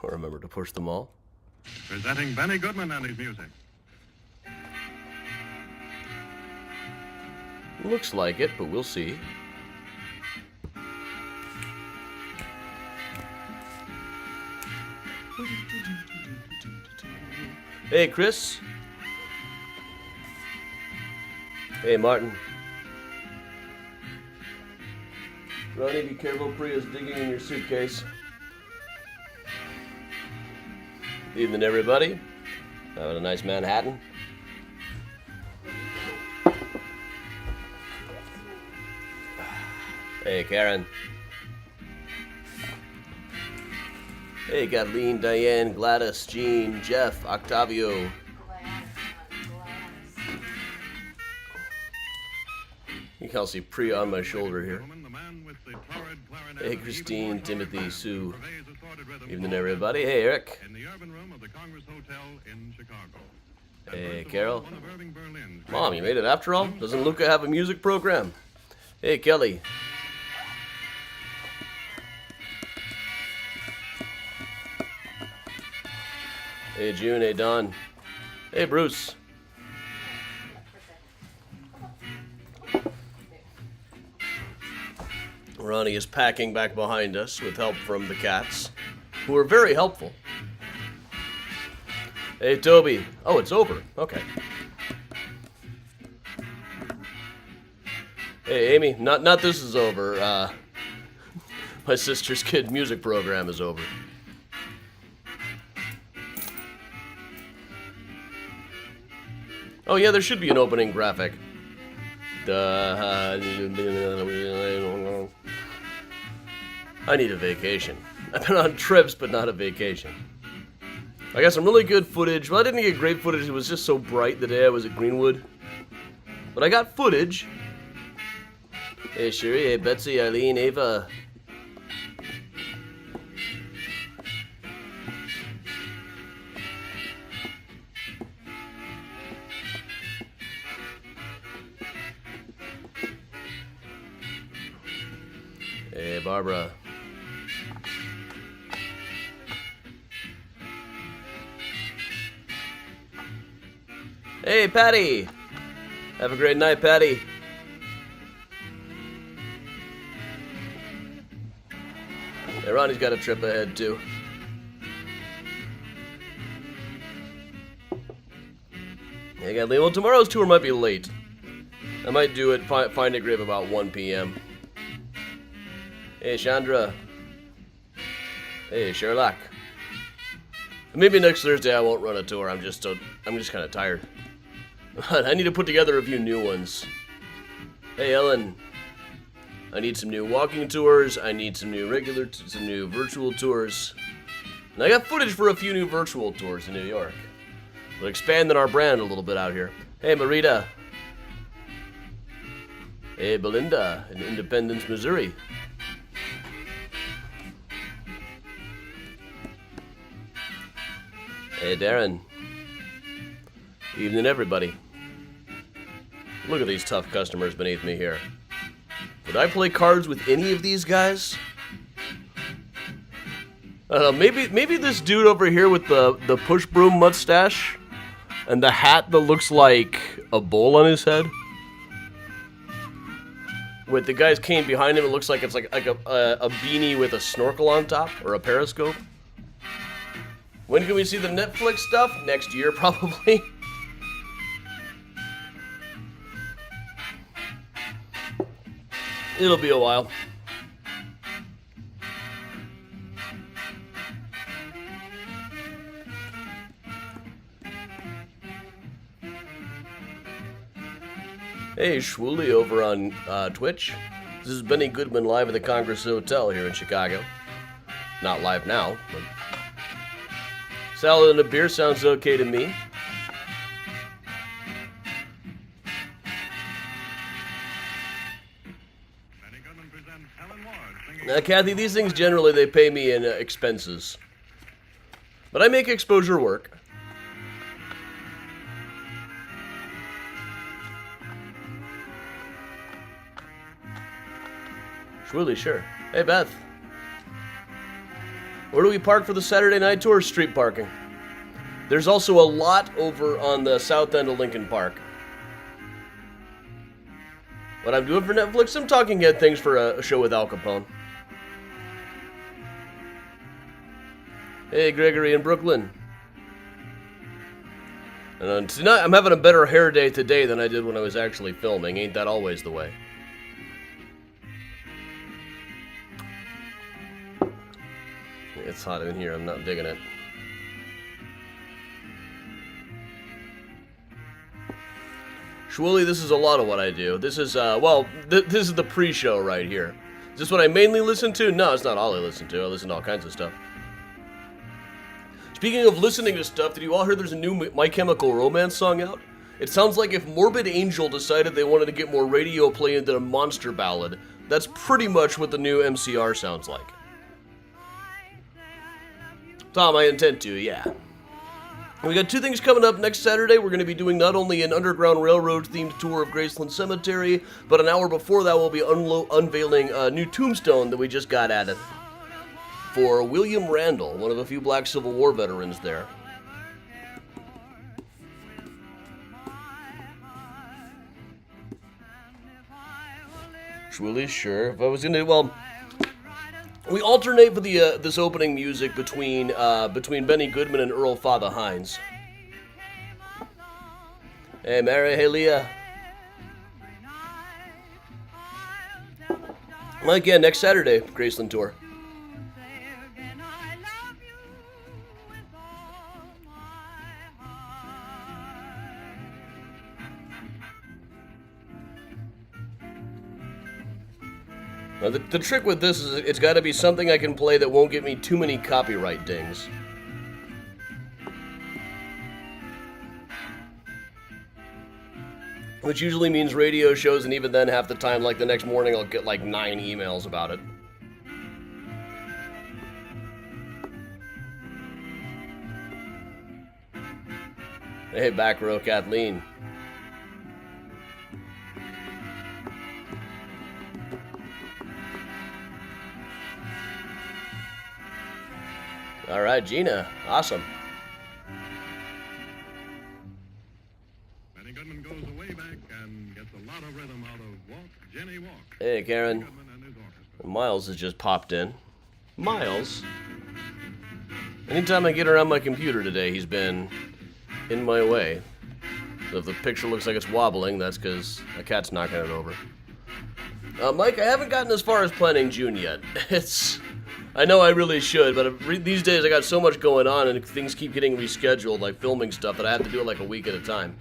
Remember to push them all. Presenting Benny Goodman and his music. Looks like it, but we'll see. Hey, Chris. Hey, Martin. Ronnie, be careful. Priya's digging in your suitcase. Evening, everybody. Having a nice Manhattan. Hey, Karen. Hey, Kathleen, Diane, Gladys, Jean, Jeff, Octavio. You can all see Priya on my shoulder here. Hey, Christine, Timothy, Sue. Evening, everybody. Hey, Eric. Hey, Carol. Mom, you made it after all? Doesn't Luca have a music program? Hey, Kelly. Hey, June. Hey, Don. Hey, Bruce. Ronnie is packing back behind us with help from the cats, who are very helpful. Hey, Toby. Oh, it's over. Okay. Hey, Amy. Not this is over. My sister's kid music program is over. Oh, yeah, there should be an opening graphic. I need a vacation. I've been on trips, but not a vacation. I got some really good footage. Well, I didn't get great footage. It was just so bright the day I was at Greenwood. But I got footage. Hey, Sherry. Hey, Betsy, Eileen, Ava. Hey, Barbara. Hey, Patty. Have a great night, Patty. Hey, Ronnie's got a trip ahead, too. Hey, Kathleen. Well, tomorrow's tour might be late. I might do it, find a grave about 1 p.m. Hey, Chandra. Hey, Sherlock. Maybe next Thursday I won't run a tour. I'm just kind of tired. I need to put together a few new ones. Hey, Ellen. I need some new walking tours. I need some new some new virtual tours. And I got footage for a few new virtual tours in New York. We're expanding our brand a little bit out here. Hey, Marita. Hey, Belinda in Independence, Missouri. Hey, Darren. Evening, everybody. Look at these tough customers beneath me here. Would I play cards with any of these guys? I don't know, maybe this dude over here with the push broom mustache and the hat that looks like a bowl on his head. With the guy's cane behind him, it looks like it's like a beanie with a snorkel on top, or a periscope. When can we see the Netflix stuff? Next year, probably. It'll be a while. Hey, Shwooly over on Twitch. This is Benny Goodman live at the Congress Hotel here in Chicago. Not live now, but... Salad and a beer sounds okay to me. Now, Kathy, these things generally, they pay me in expenses. But I make exposure work. Really, sure. Hey, Beth. Where do we park for the Saturday night tour? Street parking. There's also a lot over on the south end of Lincoln Park. What I'm doing for Netflix, some talking head things for a show with Al Capone. Hey, Gregory in Brooklyn. And tonight, I'm having a better hair day today than I did when I was actually filming. Ain't that always the way? It's hot in here. I'm not digging it. Shwooly, this is a lot of what I do. This is, this is the pre-show right here. Is this what I mainly listen to? No, it's not all I listen to. I listen to all kinds of stuff. Speaking of listening to stuff, did you all hear there's a new My Chemical Romance song out? It sounds like if Morbid Angel decided they wanted to get more radio play into a monster ballad. That's pretty much what the new MCR sounds like. Tom, I intend to, yeah. We got two things coming up next Saturday. We're going to be doing not only an Underground Railroad-themed tour of Graceland Cemetery, but an hour before that we'll be unveiling a new tombstone that we just got added for William Randall, one of a few black Civil War veterans there. Really sure. If I was gonna, well, we alternate for the this opening music between Benny Goodman and Earl Father Hines. Hey, Mary, hey, Leah. Well, again, next Saturday, Graceland tour. Now, the trick with this is it's got to be something I can play that won't get me too many copyright dings. Which usually means radio shows, and even then half the time, like the next morning, I'll get like 9 emails about it. Hey, back row, Kathleen. All right, Gina. Awesome. Benny Goodman goes way back and gets a lot of rhythm out of Walk, Jenny, Walk. Hey, Karen. Miles has just popped in. Miles? Anytime I get around my computer today, he's been in my way. So if the picture looks like it's wobbling, that's because a cat's knocking it over. Mike, I haven't gotten as far as planning June yet. I know I really should, but these days I got so much going on and things keep getting rescheduled, like filming stuff, that I have to do it like a week at a time.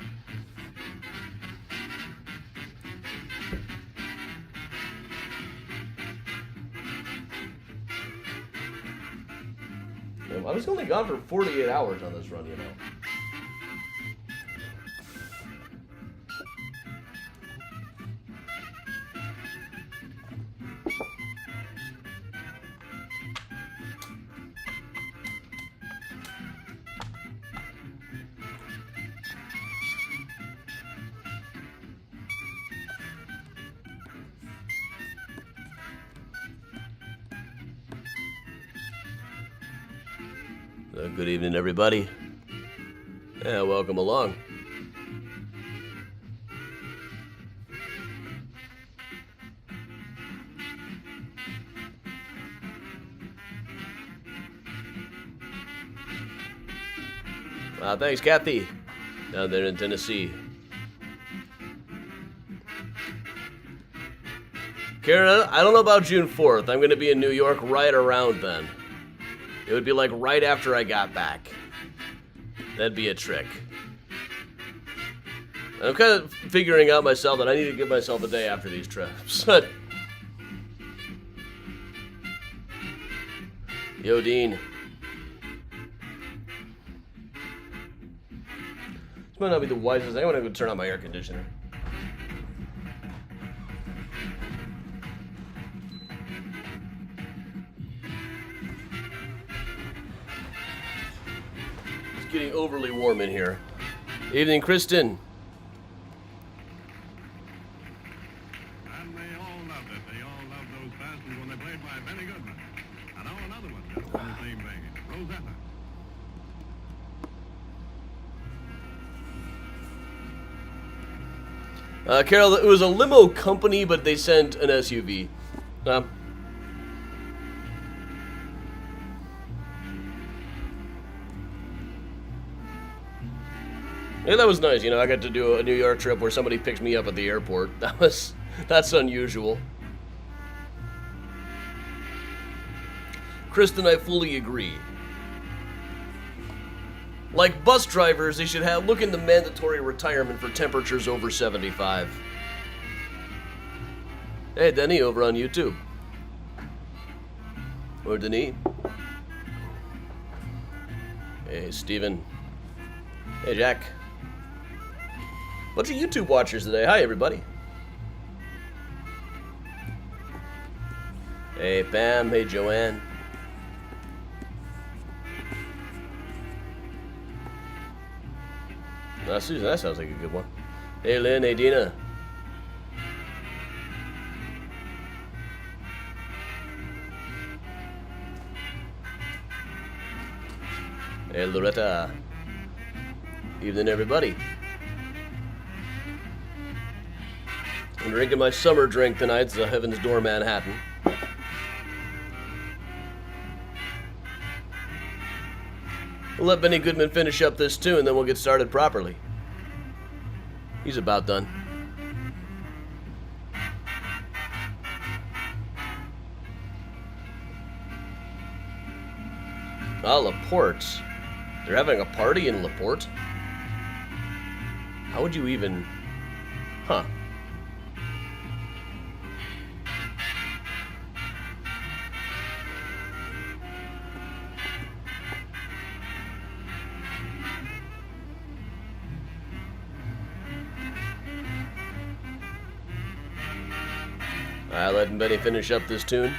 I was only gone for 48 hours on this run, you know. Good evening, everybody. Yeah, welcome along. Thanks, Kathy, down there in Tennessee. Karen, I don't know about June 4th. I'm going to be in New York right around then. It would be like right after I got back. That'd be a trick. And I'm kind of figuring out myself that I need to give myself a day after these trips. Yo, Dean. This might not be the wisest thing. I'm going to go turn on my air conditioner. Getting overly warm in here. Evening, Kristen. And they all loved it. They all loved those bastards when they played by Benny Goodman. And now another one from the same band. Rosetta. Carol, it was a limo company, but they sent an SUV. Yeah, that was nice. You know, I got to do a New York trip where somebody picked me up at the airport. That's unusual. Kristen, I fully agree. Like bus drivers, they should look into mandatory retirement for temperatures over 75. Hey, Denny, over on YouTube. Or Denis. Hey, Steven. Hey, Jack. Bunch of YouTube watchers today. Hi, everybody. Hey, Pam. Hey, Joanne. Susan, that sounds like a good one. Hey, Lynn. Hey, Dina. Hey, Loretta. Evening, everybody. I'm drinking my summer drink tonight. It's a Heaven's Door Manhattan. We'll let Benny Goodman finish up this tune, then we'll get started properly. He's about done. Ah, LaPorte. They're having a party in LaPorte? How would you even... Huh. Alright, letting Benny finish up this tune.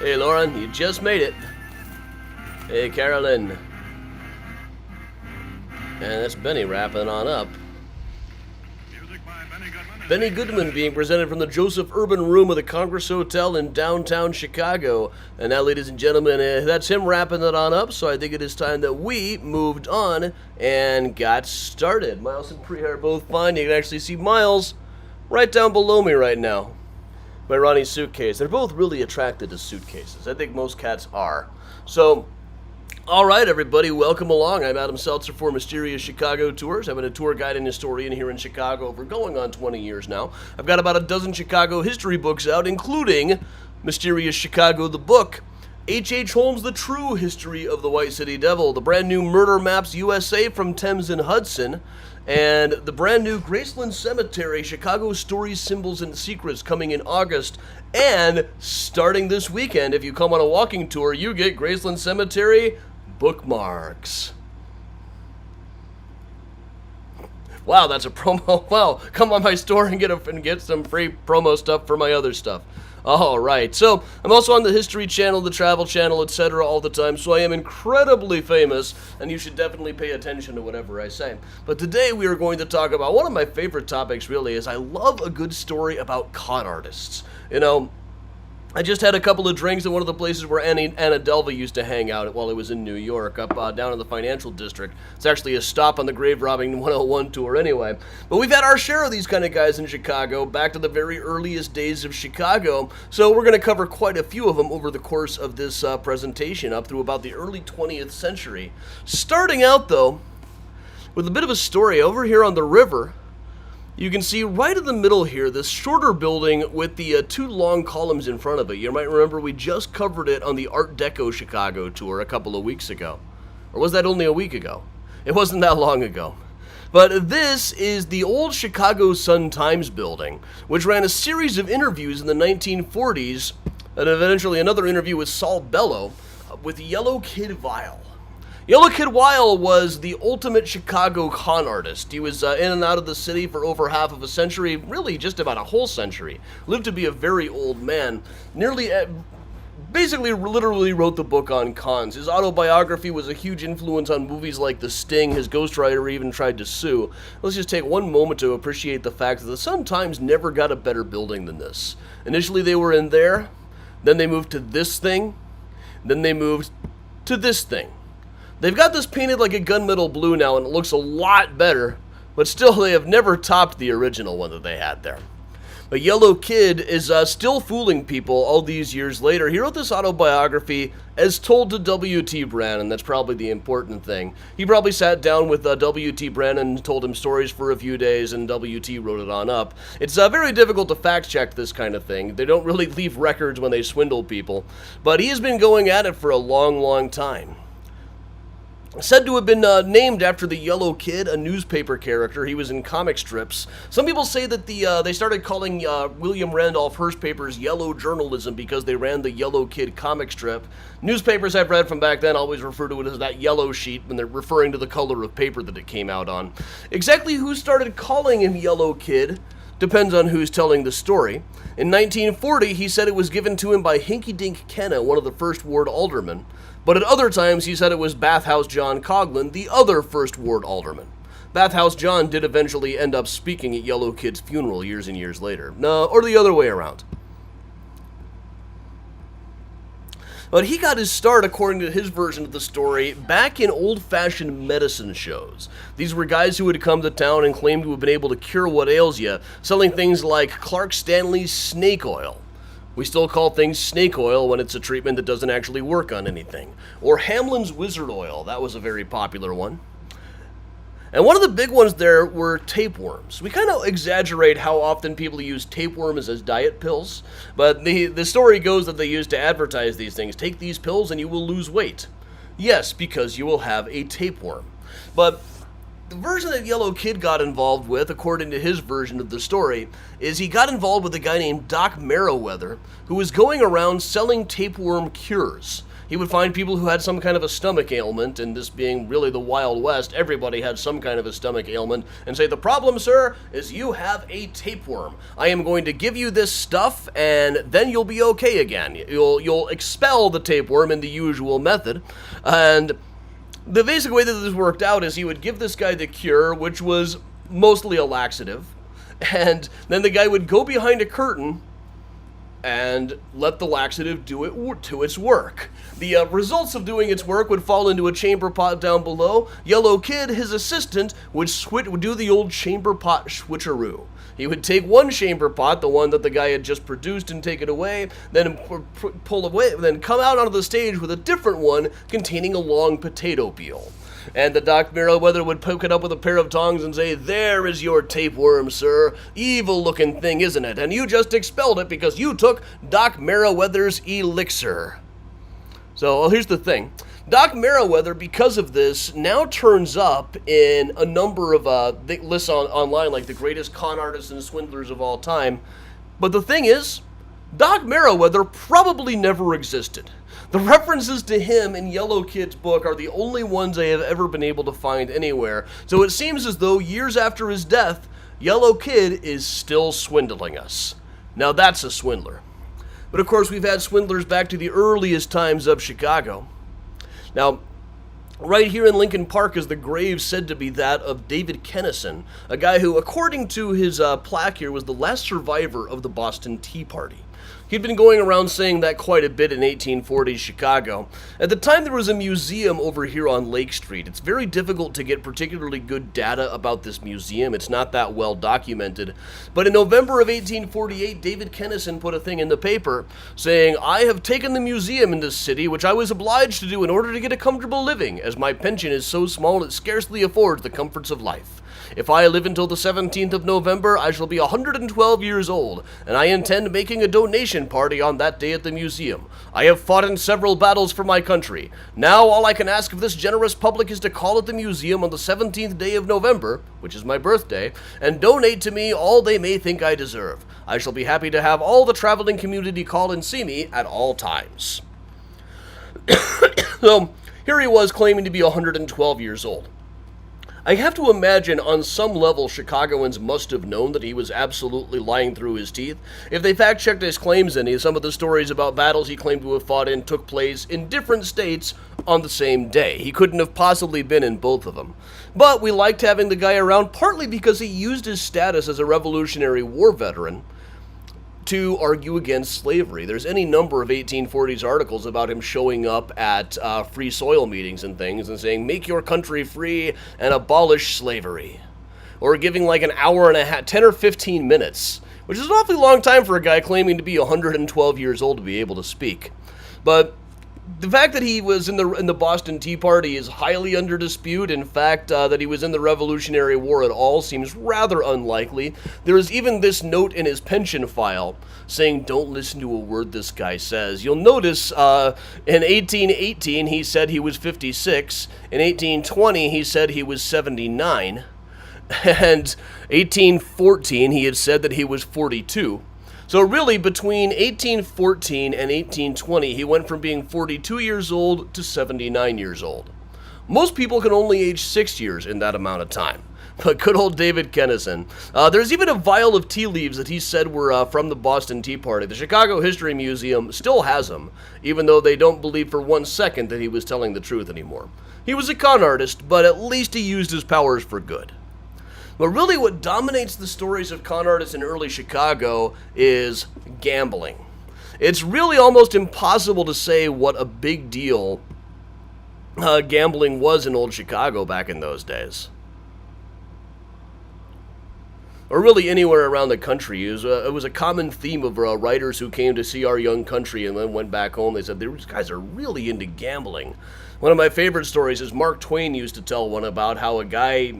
Hey, Lauren, you just made it. Hey, Carolyn. And that's Benny wrapping on up. Music by Benny Goodman. Benny Goodman being presented from the Joseph Urban Room of the Congress Hotel in downtown Chicago. And now, ladies and gentlemen, that's him wrapping it on up, so I think it is time that we moved on and got started. Miles and Priya are both fine. You can actually see Miles right down below me right now. My Ronnie's suitcase. They're both really attracted to suitcases. I think most cats are. So, all right, everybody, welcome along. I'm Adam Seltzer for Mysterious Chicago Tours. I've been a tour guide and historian here in Chicago for going on 20 years now. I've got about a dozen Chicago history books out, including Mysterious Chicago, the book, H.H. Holmes' The True History of the White City Devil, the brand new Murder Maps USA from Thames and Hudson, and the brand new Graceland Cemetery, Chicago Stories, Symbols, and Secrets coming in August. And starting this weekend, if you come on a walking tour, you get Graceland Cemetery bookmarks. Wow, that's a promo. Wow, come on my store and get some free promo stuff for my other stuff. All right, so I'm also on the History Channel, the Travel Channel, etc. all the time, so I am incredibly famous, and you should definitely pay attention to whatever I say. But today we are going to talk about one of my favorite topics, really, is I love a good story about con artists. You know, I just had a couple of drinks at one of the places where Anna Delva used to hang out while I was in New York, up down in the financial district. It's actually a stop on the Grave Robbing 101 tour anyway. But we've had our share of these kind of guys in Chicago, back to the very earliest days of Chicago. So we're going to cover quite a few of them over the course of this presentation, up through about the early 20th century. Starting out, though, with a bit of a story over here on the river. You can see right in the middle here, this shorter building with the two long columns in front of it. You might remember we just covered it on the Art Deco Chicago tour a couple of weeks ago. Or was that only a week ago? It wasn't that long ago. But this is the old Chicago Sun-Times building, which ran a series of interviews in the 1940s, and eventually another interview with Saul Bellow with Yellow Kid Vile. Yellow Kid Weil was the ultimate Chicago con artist. He was in and out of the city for over half of a century, really just about a whole century. Lived to be a very old man. basically literally wrote the book on cons. His autobiography was a huge influence on movies like The Sting. His ghostwriter even tried to sue. Let's just take one moment to appreciate the fact that the Sun-Times never got a better building than this. Initially they were in there, then they moved to this thing, then they moved to this thing. They've got this painted like a gunmetal blue now, and it looks a lot better, but still they have never topped the original one that they had there. But Yellow Kid is still fooling people all these years later. He wrote this autobiography as told to W.T. Brannon. That's probably the important thing. He probably sat down with W.T. Brannon, told him stories for a few days, and W.T. wrote it on up. It's very difficult to fact-check this kind of thing. They don't really leave records when they swindle people. But he has been going at it for a long, long time. Said to have been named after the Yellow Kid, a newspaper character. He was in comic strips. Some people say that they started calling William Randolph Hearst papers yellow journalism because they ran the Yellow Kid comic strip. Newspapers I've read from back then always refer to it as that yellow sheet when they're referring to the color of paper that it came out on. Exactly who started calling him Yellow Kid depends on who's telling the story. In 1940, he said it was given to him by Hinky Dink Kenna, one of the first ward aldermen. But at other times, he said it was Bathhouse John Coghlan, the other First Ward alderman. Bathhouse John did eventually end up speaking at Yellow Kid's funeral years and years later. No, or the other way around. But he got his start, according to his version of the story, back in old-fashioned medicine shows. These were guys who would come to town and claim to have been able to cure what ails you, selling things like Clark Stanley's snake oil. We still call things snake oil when it's a treatment that doesn't actually work on anything. Or Hamlin's Wizard Oil, that was a very popular one. And one of the big ones there were tapeworms. We kind of exaggerate how often people use tapeworms as diet pills, but the story goes that they used to advertise these things. Take these pills and you will lose weight. Yes, because you will have a tapeworm. But the version that Yellow Kid got involved with, according to his version of the story, is he got involved with a guy named Doc Merriweather, who was going around selling tapeworm cures. He would find people who had some kind of a stomach ailment, and this being really the Wild West, everybody had some kind of a stomach ailment, and say, the problem, sir, is you have a tapeworm. I am going to give you this stuff, and then you'll be okay again. You'll expel the tapeworm in the usual method, and the basic way that this worked out is he would give this guy the cure, which was mostly a laxative, and then the guy would go behind a curtain and let the laxative do its work. The results of doing its work would fall into a chamber pot down below. Yellow Kid, his assistant, would do the old chamber pot switcheroo. He would take one chamber pot, the one that the guy had just produced, and take it away, then pull away, then come out onto the stage with a different one containing a long potato peel. And the Doc Merriweather would poke it up with a pair of tongs and say, there is your tapeworm, sir. Evil-looking thing, isn't it? And you just expelled it because you took Doc Merriweather's elixir. So, well, here's the thing. Doc Merriweather, because of this, now turns up in a number of lists online, like the greatest con artists and swindlers of all time. But the thing is, Doc Merriweather probably never existed. The references to him in Yellow Kid's book are the only ones I have ever been able to find anywhere, so it seems as though years after his death, Yellow Kid is still swindling us. Now that's a swindler. But of course we've had swindlers back to the earliest times of Chicago. Now, right here in Lincoln Park is the grave said to be that of David Kennison, a guy who, according to his plaque here, was the last survivor of the Boston Tea Party. He'd been going around saying that quite a bit in 1840s Chicago. At the time, there was a museum over here on Lake Street. It's very difficult to get particularly good data about this museum. It's not that well documented. But in November of 1848, David Kennison put a thing in the paper saying, I have taken the museum in this city, which I was obliged to do in order to get a comfortable living, as my pension is so small it scarcely affords the comforts of life. If I live until the 17th of November, I shall be 112 years old, and I intend making a donation party on that day at the museum. I have fought in several battles for my country. Now all I can ask of this generous public is to call at the museum on the 17th day of November, which is my birthday, and donate to me all they may think I deserve. I shall be happy to have all the traveling community call and see me at all times. So, here he was claiming to be 112 years old. I have to imagine on some level Chicagoans must have known that he was absolutely lying through his teeth. If they fact-checked his claims some of the stories about battles he claimed to have fought in took place in different states on the same day. He couldn't have possibly been in both of them. But we liked having the guy around partly because he used his status as a Revolutionary War veteran to argue against slavery. There's any number of 1840s articles about him showing up at free soil meetings and things and saying, make your country free and abolish slavery. Or giving like an hour and a half, 10 or 15 minutes, which is an awfully long time for a guy claiming to be 112 years old to be able to speak. But the fact that he was in the Boston Tea Party is highly under dispute. In fact, that he was in the Revolutionary War at all seems rather unlikely. There is even this note in his pension file saying, don't listen to a word this guy says. You'll notice in 1818 he said he was 56. In 1820 he said he was 79. And 1814 he had said that he was 42. So really, between 1814 and 1820, he went from being 42 years old to 79 years old. Most people can only age 6 years in that amount of time. But good old David Kennison. There's even a vial of tea leaves that he said were from the Boston Tea Party. The Chicago History Museum still has them, even though they don't believe for 1 second that he was telling the truth anymore. He was a con artist, but at least he used his powers for good. But really what dominates the stories of con artists in early Chicago is gambling. It's really almost impossible to say what a big deal gambling was in old Chicago back in those days. Or really anywhere around the country. It was a common theme of writers who came to see our young country and then went back home. They said, these guys are really into gambling. One of my favorite stories is Mark Twain used to tell one about how a guy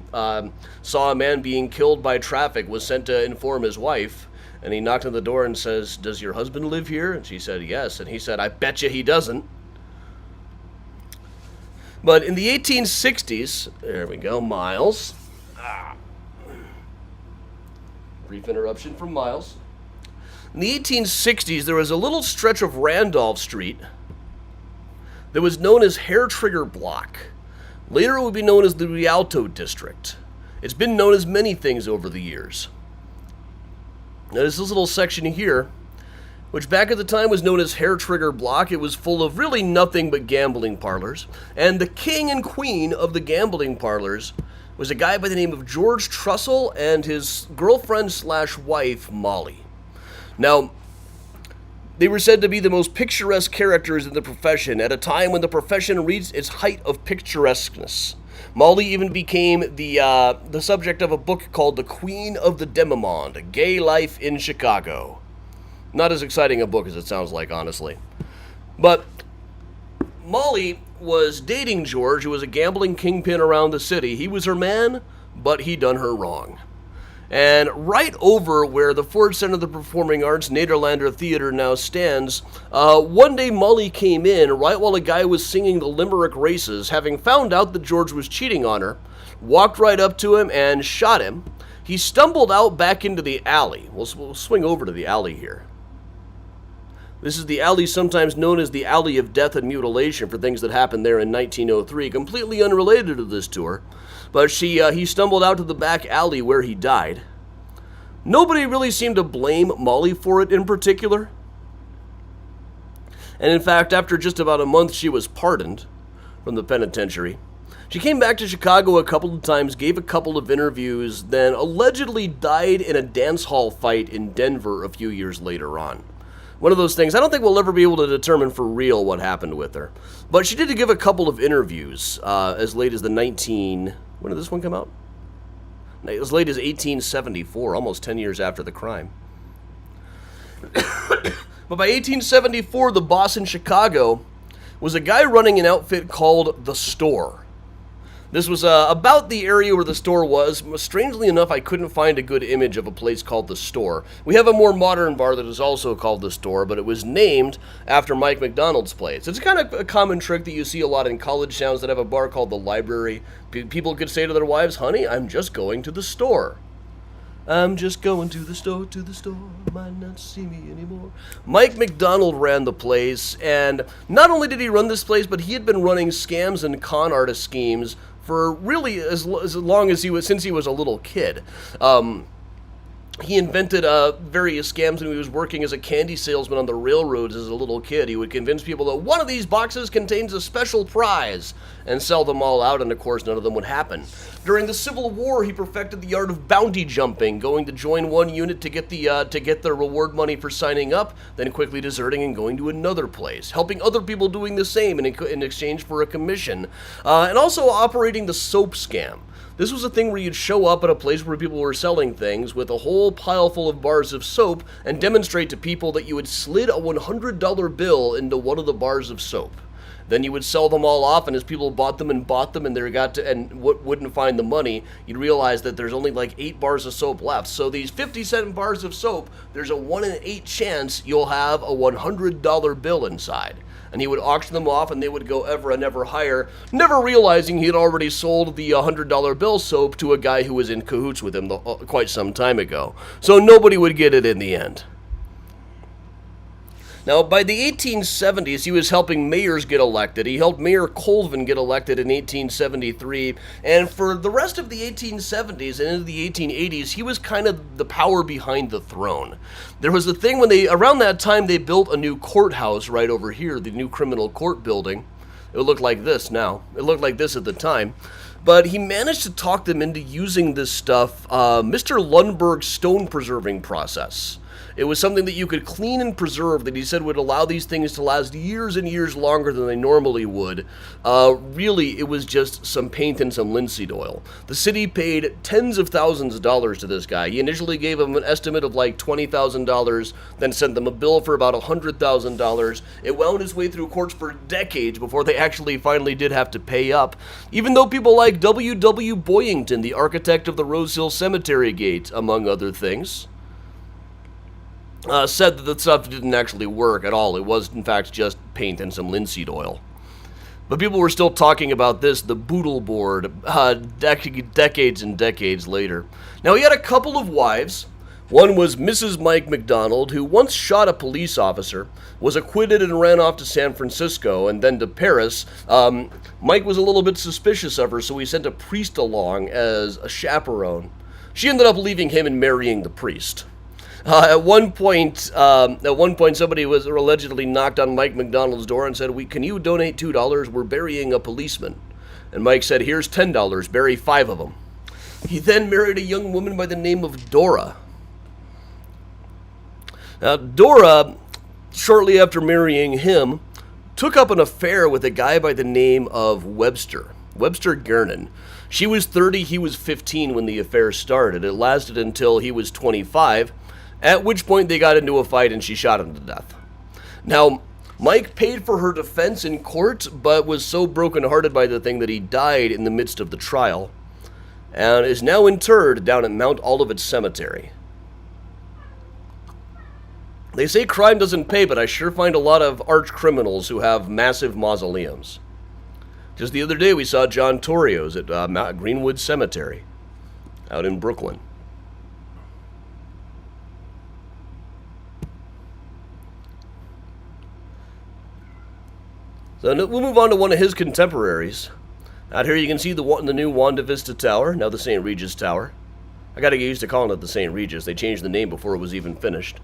saw a man being killed by traffic, was sent to inform his wife, and he knocked on the door and says, does your husband live here? And she said, yes. And he said, I bet you he doesn't. But in the 1860s, there we go, Miles. Brief interruption from Miles. In the 1860s, there was a little stretch of Randolph Street that was known as Hair Trigger Block. Later it would be known as the Rialto District. It's been known as many things over the years. Now there's this little section here, which back at the time was known as Hair Trigger Block. It was full of really nothing but gambling parlors. And the king and queen of the gambling parlors was a guy by the name of George Trussell and his girlfriend/wife, Molly. Now, they were said to be the most picturesque characters in the profession at a time when the profession reached its height of picturesqueness. Molly even became the subject of a book called The Queen of the Demimonde, Gay Life in Chicago. Not as exciting a book as it sounds like, honestly. But Molly was dating George, who was a gambling kingpin around the city. He was her man, but he done her wrong. And right over where the Ford Center of the Performing Arts Nederlander Theater now stands, one day Molly came in right while a guy was singing the Limerick races, having found out that George was cheating on her, walked right up to him and shot him. He stumbled out back into the alley. We'll swing over to the alley here. This is the alley sometimes known as the Alley of Death and Mutilation for things that happened there in 1903, completely unrelated to this tour. But he stumbled out to the back alley where he died. Nobody really seemed to blame Molly for it in particular. And in fact, after just about a month, she was pardoned from the penitentiary. She came back to Chicago a couple of times, gave a couple of interviews, then allegedly died in a dance hall fight in Denver a few years later on. One of those things, I don't think we'll ever be able to determine for real what happened with her. But she did give a couple of interviews as late as when did this one come out? As late as 1874, almost 10 years after the crime. But by 1874, the boss in Chicago was a guy running an outfit called The Store. This was about the area where the store was. Strangely enough, I couldn't find a good image of a place called The Store. We have a more modern bar that is also called The Store, but it was named after Mike McDonald's place. It's kind of a common trick that you see a lot in college towns that have a bar called The Library. People could say to their wives, honey, I'm just going to the store. I'm just going to the store, might not see me anymore. Mike McDonald ran the place, and not only did he run this place, but he had been running scams and con artist schemes for really as long as since he was a little kid. He invented various scams when he was working as a candy salesman on the railroads as a little kid. He would convince people that one of these boxes contains a special prize and sell them all out, and of course none of them would happen. During the Civil War, he perfected the art of bounty jumping, going to join one unit to get the reward money for signing up, then quickly deserting and going to another place, helping other people doing the same in exchange for a commission, and also operating the soap scam. This was a thing where you'd show up at a place where people were selling things with a whole pile full of bars of soap and demonstrate to people that you had slid a $100 bill into one of the bars of soap. Then you would sell them all off, and as people bought them and wouldn't find the money, you'd realize that there's only like 8 bars of soap left. So these 50-cent bars of soap, there's a 1 in 8 chance you'll have a $100 bill inside. And he would auction them off, and they would go ever and ever higher, never realizing he had already sold the $100 bill soap to a guy who was in cahoots with him quite some time ago. So nobody would get it in the end. Now, by the 1870s, he was helping mayors get elected. He helped Mayor Colvin get elected in 1873, and for the rest of the 1870s and into the 1880s, he was kind of the power behind the throne. There was a thing around that time, they built a new courthouse right over here, the new criminal court building. It looked like this now. It looked like this at the time. But he managed to talk them into using this stuff, Mr. Lundberg's stone preserving process. It was something that you could clean and preserve that he said would allow these things to last years and years longer than they normally would. Really, it was just some paint and some linseed oil. The city paid tens of thousands of dollars to this guy. He initially gave them an estimate of like $20,000, then sent them a bill for about $100,000. It wound its way through courts for decades before they actually finally did have to pay up, even though people like W.W. Boyington, the architect of the Rose Hill Cemetery Gate, among other things, said that the stuff didn't actually work at all. It was, in fact, just paint and some linseed oil. But people were still talking about this, the Boodle Board, decades and decades later. Now, he had a couple of wives. One was Mrs. Mike McDonald, who once shot a police officer, was acquitted and ran off to San Francisco and then to Paris. Mike was a little bit suspicious of her, so he sent a priest along as a chaperone. She ended up leaving him and marrying the priest. At one point, somebody was allegedly knocked on Mike McDonald's door and said, "Can you donate $2? We're burying a policeman." And Mike said, "Here's $10, bury 5 of them." He then married a young woman by the name of Dora. Now, Dora, shortly after marrying him, took up an affair with a guy by the name of Webster Gernon. She was 30, he was 15 when the affair started. It lasted until he was 25. At which point they got into a fight and she shot him to death. Now, Mike paid for her defense in court, but was so brokenhearted by the thing that he died in the midst of the trial, and is now interred down at Mount Olivet Cemetery. They say crime doesn't pay, but I sure find a lot of arch criminals who have massive mausoleums. Just the other day we saw John Torrio's at Greenwood Cemetery out in Brooklyn. So we'll move on to one of his contemporaries. Out here you can see the new Wanda Vista Tower, now the St. Regis Tower. I gotta get used to calling it the St. Regis. They changed the name before it was even finished.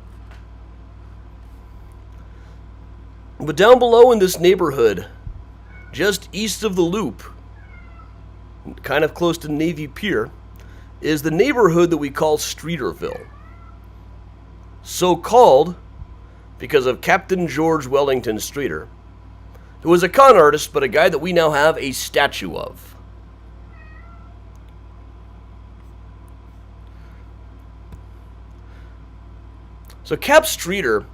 But down below in this neighborhood, just east of the Loop, kind of close to Navy Pier, is the neighborhood that we call Streeterville. So called because of Captain George Wellington Streeter, who was a con artist, but a guy that we now have a statue of. So Cap Streeter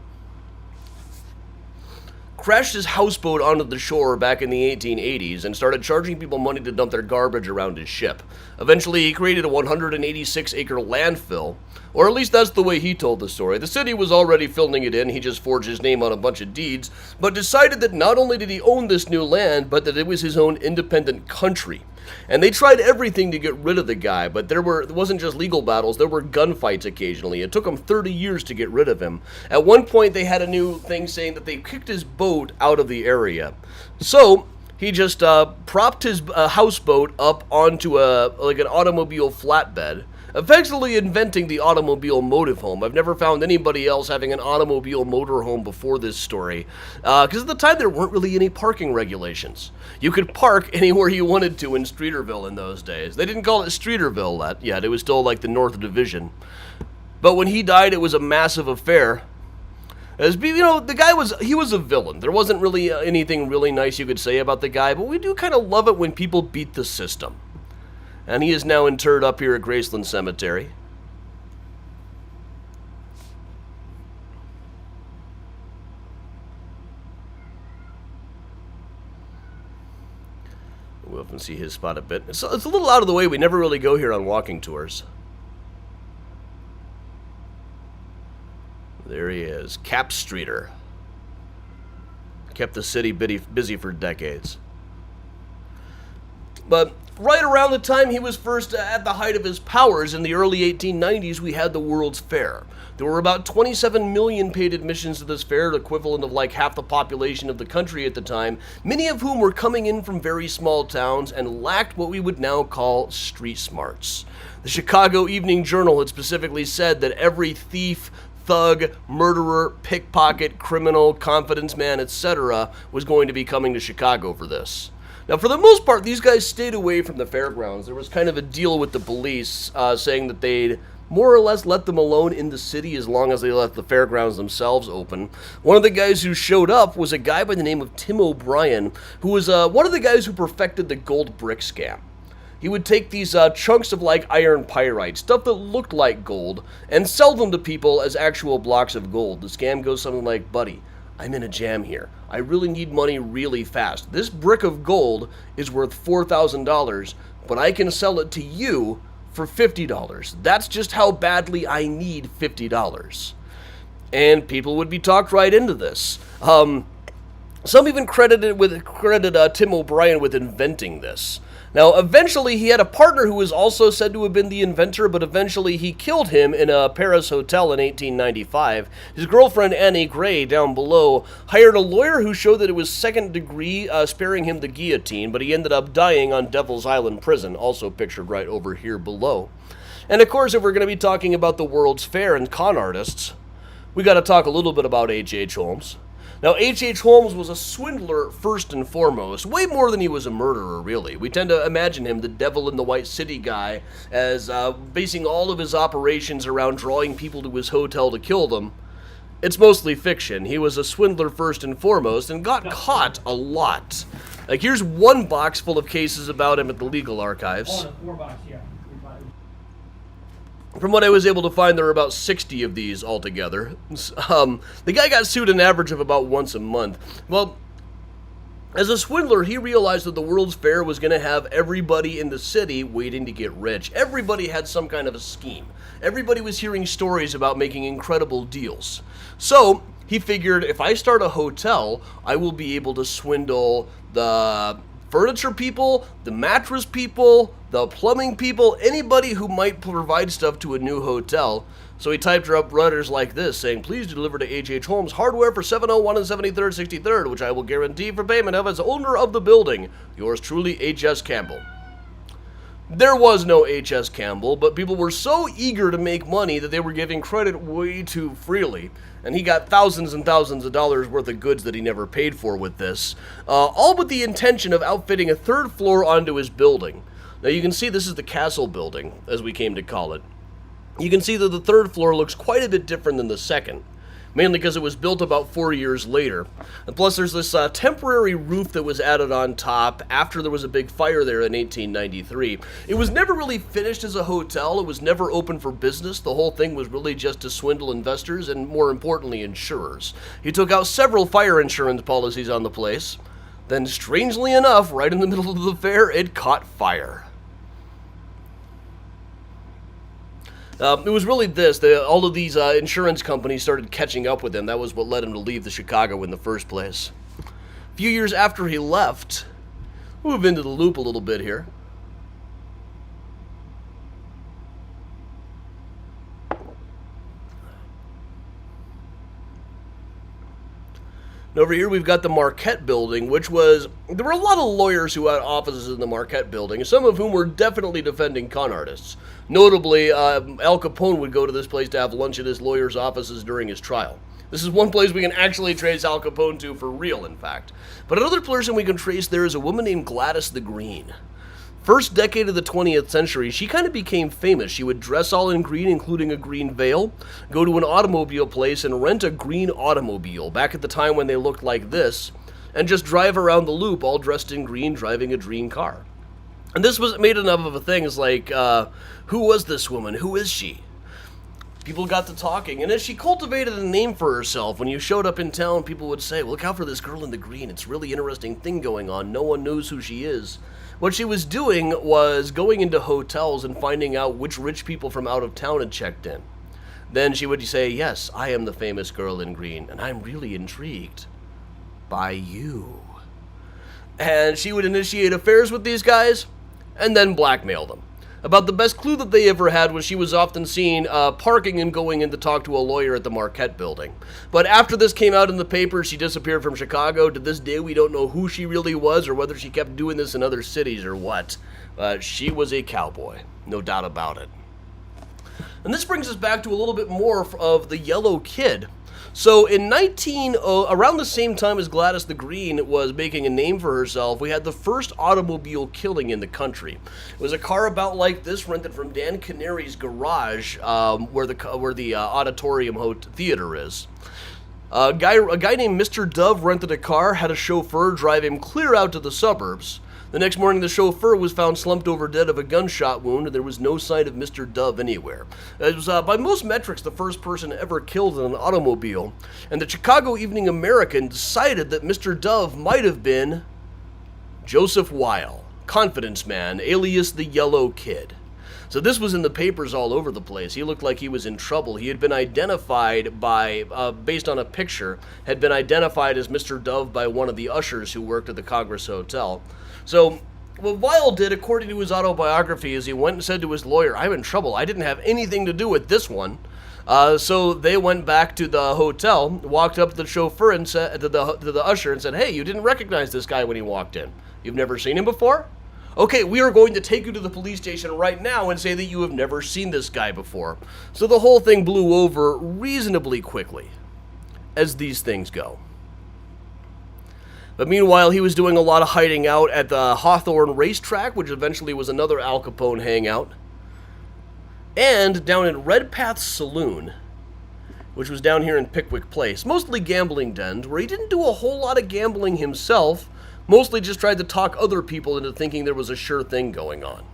crashed his houseboat onto the shore back in the 1880s and started charging people money to dump their garbage around his ship. Eventually, he created a 186-acre landfill, or at least that's the way he told the story. The city was already filling it in, he just forged his name on a bunch of deeds, but decided that not only did he own this new land, but that it was his own independent country. And they tried everything to get rid of the guy, but it wasn't just legal battles, there were gunfights occasionally. It took them 30 years to get rid of him. At one point, they had a new thing saying that they kicked his boat out of the area. So, He just propped his houseboat up onto an automobile flatbed, effectively inventing the automobile motorhome. I've never found anybody else having an automobile motorhome before this story, because at the time there weren't really any parking regulations. You could park anywhere you wanted to in Streeterville in those days. They didn't call it Streeterville yet. It was still like the North Division. But when he died, it was a massive affair. As the guy was a villain. There wasn't really anything really nice you could say about the guy, but we do kind of love it when people beat the system. And he is now interred up here at Graceland Cemetery. We'll often see his spot a bit. It's a little out of the way. We never really go here on walking tours. There he is, Cap Streeter. Kept the city busy for decades. But right around the time he was first at the height of his powers in the early 1890s, we had the World's Fair. There were about 27 million paid admissions to this fair, the equivalent of like half the population of the country at the time, many of whom were coming in from very small towns and lacked what we would now call street smarts. The Chicago Evening Journal had specifically said that every thief, thug, murderer, pickpocket, criminal, confidence man, etc. was going to be coming to Chicago for this. Now, for the most part, these guys stayed away from the fairgrounds. There was kind of a deal with the police saying that they'd more or less let them alone in the city as long as they left the fairgrounds themselves open. One of the guys who showed up was a guy by the name of Tim O'Brien, who was one of the guys who perfected the gold brick scam. He would take these chunks of like iron pyrite, stuff that looked like gold, and sell them to people as actual blocks of gold. The scam goes something like, buddy, I'm in a jam here. I really need money really fast. This brick of gold is worth $4,000, but I can sell it to you for $50. That's just how badly I need $50. And people would be talked right into this. Some even credited Tim O'Brien with inventing this. Now, eventually, he had a partner who was also said to have been the inventor, but eventually he killed him in a Paris hotel in 1895. His girlfriend, Annie Gray, down below, hired a lawyer who showed that it was second degree, sparing him the guillotine, but he ended up dying on Devil's Island Prison, also pictured right over here below. And of course, if we're going to be talking about the World's Fair and con artists, we got to talk a little bit about H.H. Holmes. Now, H.H. Holmes was a swindler first and foremost, way more than he was a murderer, really. We tend to imagine him, the devil in the White City guy, as basing all of his operations around drawing people to his hotel to kill them. It's mostly fiction. He was a swindler first and foremost and got caught a lot. Like, here's one box full of cases about him at the legal archives. Oh, 4 box, yeah. From what I was able to find, there were about 60 of these altogether. The guy got sued an average of about once a month. Well, as a swindler, he realized that the World's Fair was going to have everybody in the city waiting to get rich. Everybody had some kind of a scheme. Everybody was hearing stories about making incredible deals. So, he figured, if I start a hotel, I will be able to swindle the furniture people, the mattress people, the plumbing people, anybody who might provide stuff to a new hotel. So he typed her up letters like this, saying, please deliver to H.H. Holmes hardware for 701 and 73rd, 63rd, which I will guarantee for payment of as owner of the building. Yours truly, H.S. Campbell. There was no H.S. Campbell, but people were so eager to make money that they were giving credit way too freely. And he got thousands and thousands of dollars worth of goods that he never paid for with this, all with the intention of outfitting a third floor onto his building. Now you can see this is the castle building, as we came to call it. You can see that the third floor looks quite a bit different than the second, mainly because it was built about 4 years later. And plus there's this temporary roof that was added on top after there was a big fire there in 1893. It was never really finished as a hotel. It was never open for business. The whole thing was really just to swindle investors and, more importantly, insurers. He took out several fire insurance policies on the place. Then, strangely enough, right in the middle of the fair, it caught fire. It was really this. All of these insurance companies started catching up with him. That was what led him to leave the Chicago in the first place. A few years after he left, we'll move into the loop a little bit here. And over here we've got the Marquette building, there were a lot of lawyers who had offices in the Marquette building, some of whom were definitely defending con artists. Notably, Al Capone would go to this place to have lunch at his lawyer's offices during his trial. This is one place we can actually trace Al Capone to for real, in fact. But another person we can trace there is a woman named Gladys the Green. First decade of the 20th century, she kind of became famous. She would dress all in green, including a green veil, go to an automobile place and rent a green automobile, back at the time when they looked like this, and just drive around the loop all dressed in green, driving a green car. And this was made enough of a thing as like, who was this woman? Who is she? People got to talking, and as she cultivated a name for herself, when you showed up in town, people would say, well, look out for this girl in the green. It's a really interesting thing going on. No one knows who she is. What she was doing was going into hotels and finding out which rich people from out of town had checked in. Then she would say, yes, I am the famous girl in green, and I'm really intrigued by you. And she would initiate affairs with these guys and then blackmail them. About the best clue that they ever had was she was often seen parking and going in to talk to a lawyer at the Marquette building. But after this came out in the paper, she disappeared from Chicago. To this day, we don't know who she really was or whether she kept doing this in other cities or what. She was a cowboy, no doubt about it. And this brings us back to a little bit more of the Yellow Kid. So in around the same time as Gladys the Green was making a name for herself, we had the first automobile killing in the country. It was a car about like this, rented from Dan Canary's garage, where the auditorium theater is. A guy named Mr. Dove rented a car, had a chauffeur drive him clear out to the suburbs. The next morning, the chauffeur was found slumped over dead of a gunshot wound, and there was no sign of Mr. Dove anywhere. It was, by most metrics, the first person ever killed in an automobile, and the Chicago Evening American decided that Mr. Dove might have been Joseph Weil, confidence man, alias the Yellow Kid. So this was in the papers all over the place. He looked like he was in trouble. He had been identified based on a picture, had been identified as Mr. Dove by one of the ushers who worked at the Congress Hotel. So what Weil did, according to his autobiography, is he went and said to his lawyer, I'm in trouble. I didn't have anything to do with this one. So they went back to the hotel, walked up to the chauffeur and said to the usher and said, hey, you didn't recognize this guy when he walked in. You've never seen him before? Okay, we are going to take you to the police station right now and say that you have never seen this guy before. So the whole thing blew over reasonably quickly, as these things go. But meanwhile, he was doing a lot of hiding out at the Hawthorne racetrack, which eventually was another Al Capone hangout. And down in Redpath's Saloon, which was down here in Pickwick Place, mostly gambling dens, where he didn't do a whole lot of gambling himself, mostly just tried to talk other people into thinking there was a sure thing going on.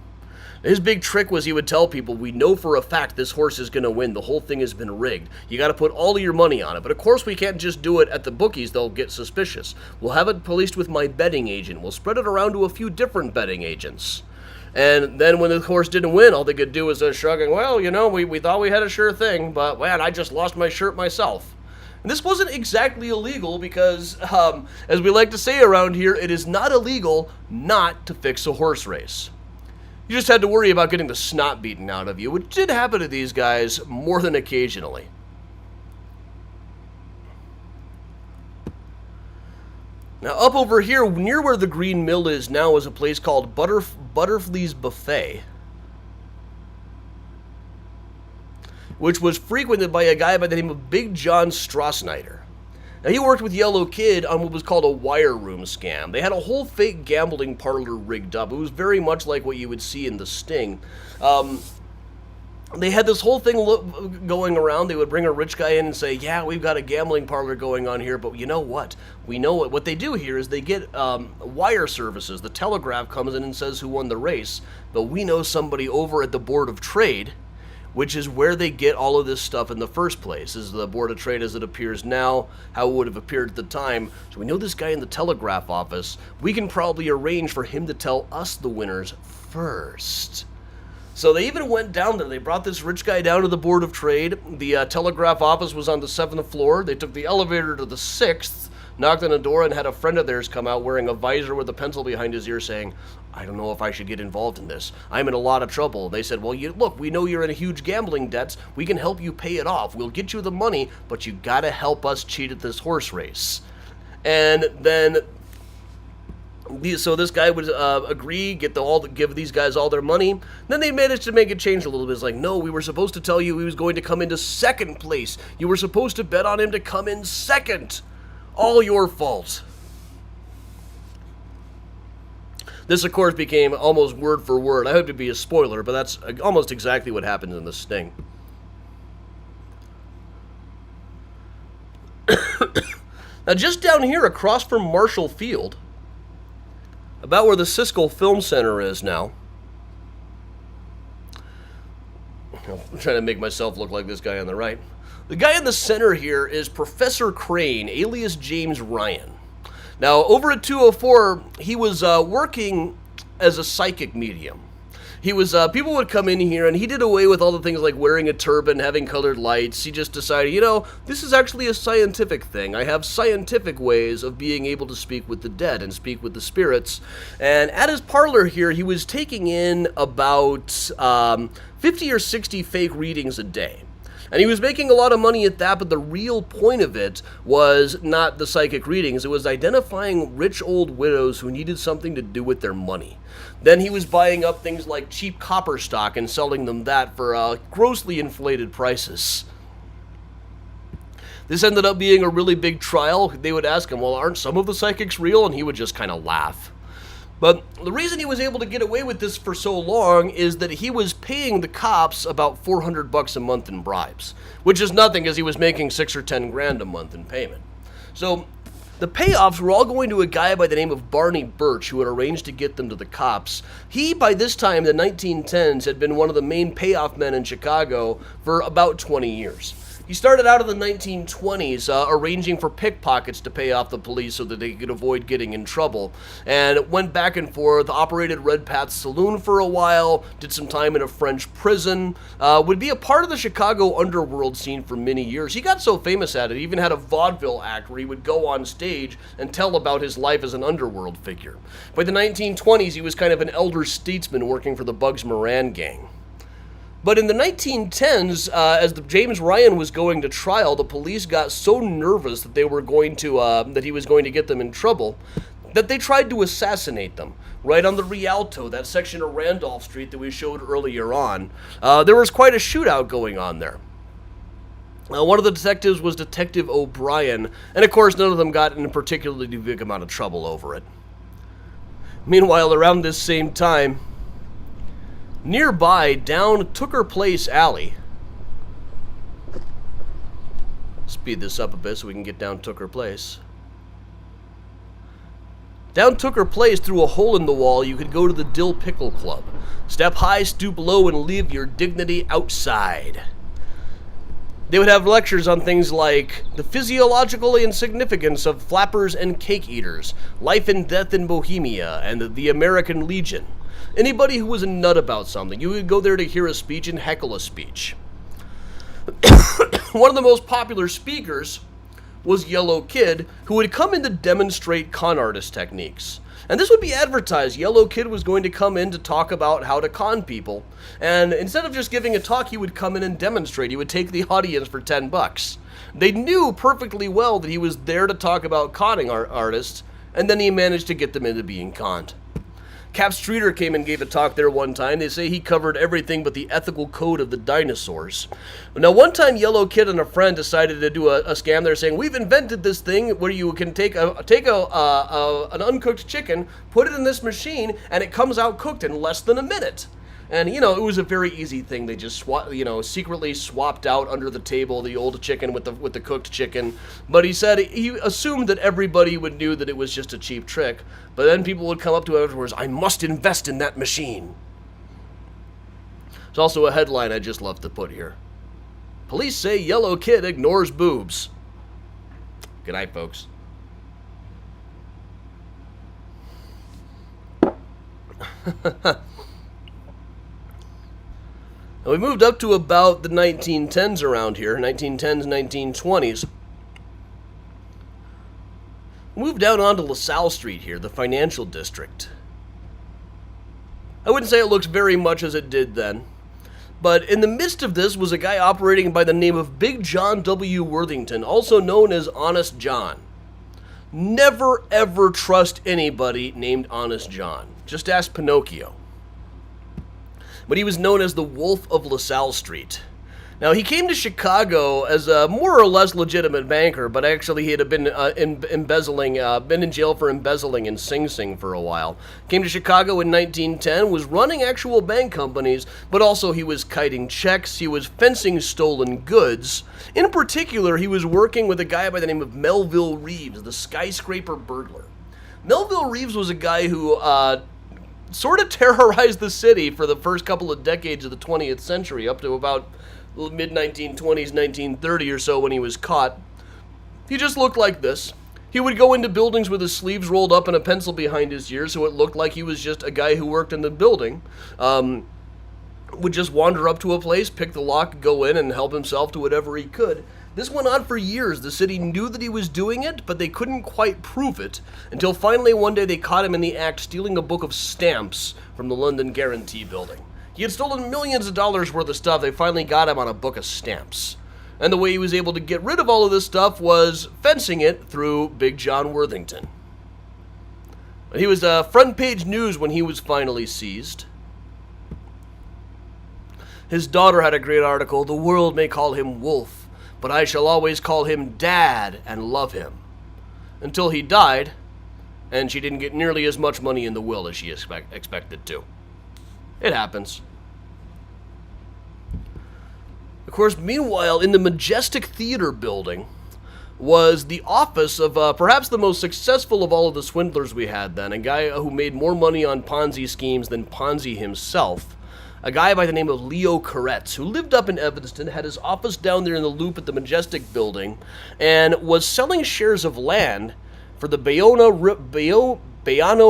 His big trick was he would tell people, we know for a fact this horse is going to win. The whole thing has been rigged. You got to put all of your money on it. But of course we can't just do it at the bookies. They'll get suspicious. We'll have it policed with my betting agent. We'll spread it around to a few different betting agents. And then when the horse didn't win, all they could do was shrugging, well, you know, we thought we had a sure thing, but man, I just lost my shirt myself. And this wasn't exactly illegal because, as we like to say around here, it is not illegal not to fix a horse race. You just had to worry about getting the snot beaten out of you, which did happen to these guys more than occasionally. Now, up over here, near where the Green Mill is now, is a place called Butterfly's Buffet, which was frequented by a guy by the name of Big John Strassnider. Now, he worked with Yellow Kid on what was called a wire room scam. They had a whole fake gambling parlor rigged up. It was very much like what you would see in The Sting. They had this whole thing going around. They would bring a rich guy in and say, yeah, we've got a gambling parlor going on here, but you know what? We know what they do here is they get wire services. The telegraph comes in and says who won the race, but we know somebody over at the Board of Trade, which is where they get all of this stuff in the first place. Is the Board of Trade as it appears now, how it would have appeared at the time. So we know this guy in the telegraph office. We can probably arrange for him to tell us the winners first. So they even went down there. They brought this rich guy down to the Board of Trade. The telegraph office was on the 7th floor. They took the elevator to the 6th, knocked on the door, and had a friend of theirs come out wearing a visor with a pencil behind his ear saying, I don't know if I should get involved in this. I'm in a lot of trouble. They said, well, look, we know you're in a huge gambling debts. We can help you pay it off. We'll get you the money, but you gotta help us cheat at this horse race. And then, so this guy would agree, give these guys all their money. Then they managed to make it change a little bit. It's like, no, we were supposed to tell you he was going to come into second place. You were supposed to bet on him to come in second. All your fault. This, of course, became almost word for word. I hope to be a spoiler, but that's almost exactly what happens in the Sting. Now, just down here across from Marshall Field, about where the Siskel Film Center is now. I'm trying to make myself look like this guy on the right. The guy in the center here is Professor Crane, alias James Ryan. Now, over at 204, he was working as a psychic medium. He was, people would come in here, and he did away with all the things like wearing a turban, having colored lights. He just decided, this is actually a scientific thing. I have scientific ways of being able to speak with the dead and speak with the spirits. And at his parlor here, he was taking in about 50 or 60 fake readings a day. And he was making a lot of money at that, but the real point of it was not the psychic readings. It was identifying rich old widows who needed something to do with their money. Then he was buying up things like cheap copper stock and selling them that for grossly inflated prices. This ended up being a really big trial. They would ask him, well, aren't some of the psychics real? And he would just kind of laugh. But the reason he was able to get away with this for so long is that he was paying the cops about $400 a month in bribes, which is nothing because he was making $6 or $10 a month in payment. So the payoffs were all going to a guy by the name of Barney Birch, who had arranged to get them to the cops. He, by this time, in the 1910s, had been one of the main payoff men in Chicago for about 20 years. He started out in the 1920s arranging for pickpockets to pay off the police so that they could avoid getting in trouble, and went back and forth, operated Red Pat's Saloon for a while, did some time in a French prison, would be a part of the Chicago underworld scene for many years. He got so famous at it, he even had a vaudeville act where he would go on stage and tell about his life as an underworld figure. By the 1920s, he was kind of an elder statesman working for the Bugs Moran gang. But in the 1910s, as James Ryan was going to trial, the police got so nervous that that he was going to get them in trouble, that they tried to assassinate them right on the Rialto, that section of Randolph Street that we showed earlier on. There was quite a shootout going on there. One of the detectives was Detective O'Brien, and of course none of them got in a particularly big amount of trouble over it. Meanwhile, around this same time, nearby, down Tooker Place Alley. Speed this up a bit so we can get down Tooker Place. Down Tooker Place, through a hole in the wall, you could go to the Dill Pickle Club. Step high, stoop low, and leave your dignity outside. They would have lectures on things like the physiological insignificance of flappers and cake eaters, life and death in Bohemia, and the American Legion. Anybody who was a nut about something, you would go there to hear a speech and heckle a speech. One of the most popular speakers was Yellow Kid, who would come in to demonstrate con artist techniques. And this would be advertised. Yellow Kid was going to come in to talk about how to con people. And instead of just giving a talk, he would come in and demonstrate. He would take the audience for $10. They knew perfectly well that he was there to talk about conning artists, and then he managed to get them into being conned. Cap Streeter came and gave a talk there one time. They say he covered everything but the ethical code of the dinosaurs. Now, one time, Yellow Kid and a friend decided to do a scam. They're saying, we've invented this thing where you can take an uncooked chicken, put it in this machine, and it comes out cooked in less than a minute. And, it was a very easy thing. They just, secretly swapped out under the table the old chicken with the cooked chicken. But he said he assumed that everybody would knew that it was just a cheap trick. But then people would come up to him afterwards, I must invest in that machine. There's also a headline I just love to put here. Police say Yellow Kid ignores boobs. Good night, folks. Now, we moved up to about the 1910s around here, 1910s, 1920s. Moved down onto LaSalle Street here, the financial district. I wouldn't say it looks very much as it did then, but in the midst of this was a guy operating by the name of Big John W. Worthington, also known as Honest John. Never ever trust anybody named Honest John. Just ask Pinocchio. But he was known as the Wolf of LaSalle Street. Now, he came to Chicago as a more or less legitimate banker, but actually he had been been in jail for embezzling in Sing Sing for a while. Came to Chicago in 1910, was running actual bank companies, but also he was kiting checks, he was fencing stolen goods. In particular, he was working with a guy by the name of Melville Reeves, the skyscraper burglar. Melville Reeves was a guy who sort of terrorized the city for the first couple of decades of the 20th century, up to about mid-1920s, 1930 or so when he was caught. He just looked like this. He would go into buildings with his sleeves rolled up and a pencil behind his ear, so it looked like he was just a guy who worked in the building. Would just wander up to a place, pick the lock, go in, and help himself to whatever he could. This went on for years. The city knew that he was doing it, but they couldn't quite prove it, until finally one day they caught him in the act stealing a book of stamps from the London Guarantee Building. He had stolen millions of dollars worth of stuff. They finally got him on a book of stamps. And the way he was able to get rid of all of this stuff was fencing it through Big John Worthington. He was front page news when he was finally seized. His daughter had a great article, "The world may call him Wolf, but I shall always call him Dad and love him." Until he died, and she didn't get nearly as much money in the will as she expected to. It happens. Of course, meanwhile, in the Majestic Theater building was the office of perhaps the most successful of all of the swindlers we had then, a guy who made more money on Ponzi schemes than Ponzi himself, a guy by the name of Leo Koretz, who lived up in Evanston, had his office down there in the Loop at the Majestic building, and was selling shares of land for the Bayano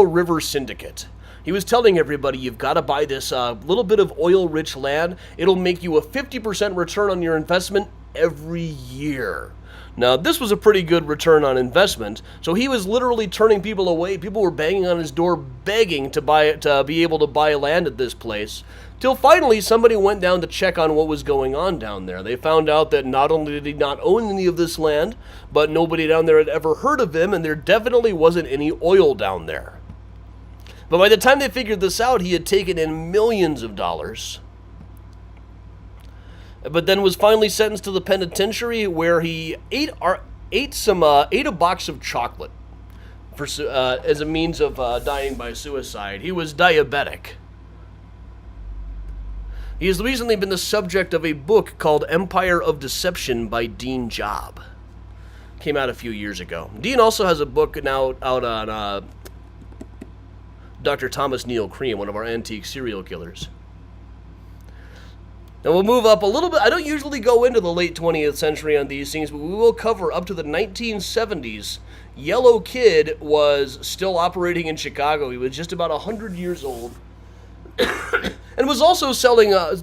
River Syndicate. He was telling everybody, you've got to buy this little bit of oil-rich land. It'll make you a 50% return on your investment every year. Now, this was a pretty good return on investment, so he was literally turning people away. People were banging on his door, begging to be able to buy land at this place, till finally somebody went down to check on what was going on down there. They found out that not only did he not own any of this land, but nobody down there had ever heard of him, and there definitely wasn't any oil down there. But by the time they figured this out, he had taken in millions of dollars. But then was finally sentenced to the penitentiary, where he ate a box of chocolate as a means of dying by suicide. He was diabetic. He has recently been the subject of a book called Empire of Deception by Dean Job. Came out a few years ago. Dean also has a book now out on Dr. Thomas Neal Cream, one of our antique serial killers. Now we'll move up a little bit. I don't usually go into the late 20th century on these things, but we will cover up to the 1970s. Yellow Kid was still operating in Chicago. He was just about 100 years old. And was also